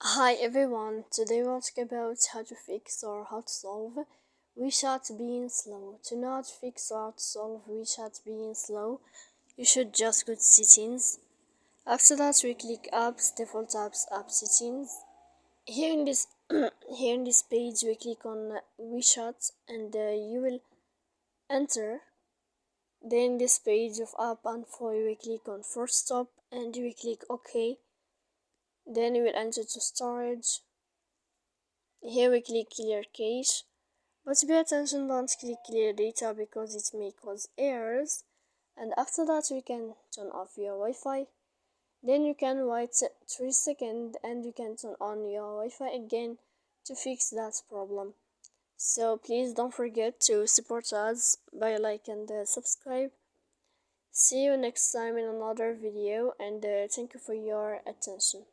Hi everyone, today we'll talk about how to fix or how to solve WeChat being slow. To not fix or to solve WeChat being slow, you should just go to settings. After that we click apps, default apps, app settings. Here in this here in this page we click on WeChat and you will enter. Then this page of app info we click on force stop and we click OK. Then we will enter to storage. Here we click clear cache, but pay attention, don't click clear data because it may cause errors. And after that we can turn off your Wi-Fi. Then you can wait 3 seconds and you can turn on your Wi-Fi again to fix that problem. So please don't forget to support us by like and subscribe. See you next time in another video and thank you for your attention.